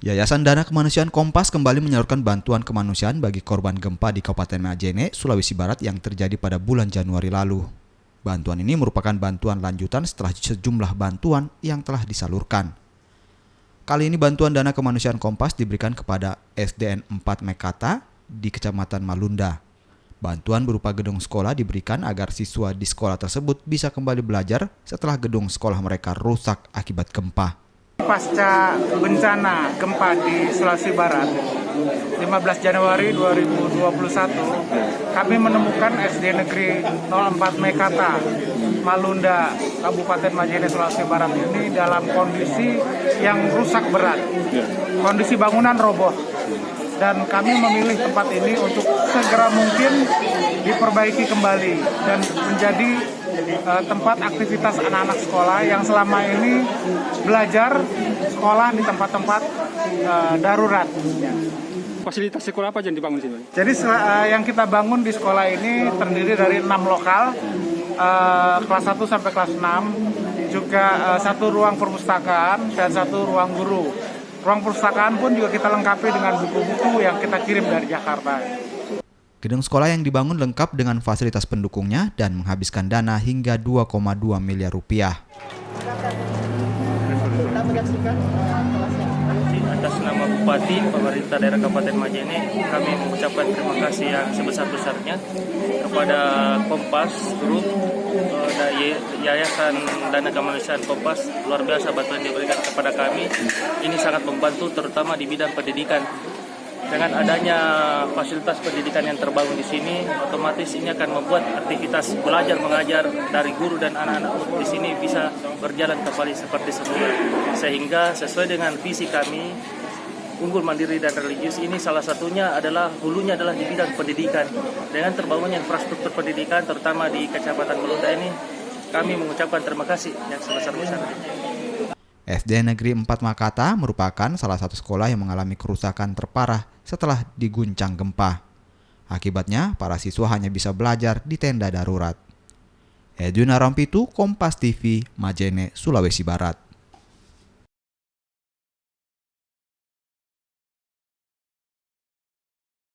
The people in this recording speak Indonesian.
Yayasan Dana Kemanusiaan Kompas kembali menyalurkan bantuan kemanusiaan bagi korban gempa di Kabupaten Majene, Sulawesi Barat yang terjadi pada bulan Januari lalu. Bantuan ini merupakan bantuan lanjutan setelah sejumlah bantuan yang telah disalurkan. Kali ini bantuan Dana Kemanusiaan Kompas diberikan kepada SDN 4 Mekata di Kecamatan Malunda. Bantuan berupa gedung sekolah diberikan agar siswa di sekolah tersebut bisa kembali belajar setelah gedung sekolah mereka rusak akibat gempa. Pasca bencana gempa di Sulawesi Barat, 15 Januari 2021, kami menemukan SD Negeri 04 Mekata, Malunda, Kabupaten Majene, Sulawesi Barat ini dalam kondisi yang rusak berat. Kondisi bangunan roboh. Dan kami memilih tempat ini untuk segera mungkin diperbaiki kembali dan menjadi tempat aktivitas anak-anak sekolah yang selama ini belajar sekolah di tempat-tempat darurat. Fasilitas sekolah apa yang dibangun sini? Jadi yang kita bangun di sekolah ini terdiri dari 6 lokal, kelas 1 sampai kelas 6, juga 1 ruang perpustakaan dan 1 ruang guru. Ruang perpustakaan pun juga kita lengkapi dengan buku-buku yang kita kirim dari Jakarta. Gedung sekolah yang dibangun lengkap dengan fasilitas pendukungnya dan menghabiskan dana hingga 2,2 miliar rupiah. Atas nama Bupati, pemerintah daerah Kabupaten Majene, kami mengucapkan terima kasih yang sebesar-besarnya kepada Kompas Group, Yayasan Dana Kemanusiaan Kompas. Luar biasa bantuan yang diberikan kepada kami. Ini sangat membantu terutama di bidang pendidikan. Dengan adanya fasilitas pendidikan yang terbangun di sini, otomatis ini akan membuat aktivitas belajar mengajar dari guru dan anak-anak di sini bisa berjalan kembali seperti semula. Sehingga sesuai dengan visi kami, unggul, mandiri, dan religius, ini salah satunya adalah hulunya adalah di bidang pendidikan. Dengan terbangunnya infrastruktur pendidikan, terutama di Kecamatan Malunda ini, kami mengucapkan terima kasih yang sebesar-besarnya. SD Negeri 4 Mekata merupakan salah satu sekolah yang mengalami kerusakan terparah setelah diguncang gempa. Akibatnya, para siswa hanya bisa belajar di tenda darurat. Edwin Arampitu, Kompas TV, Majene, Sulawesi Barat.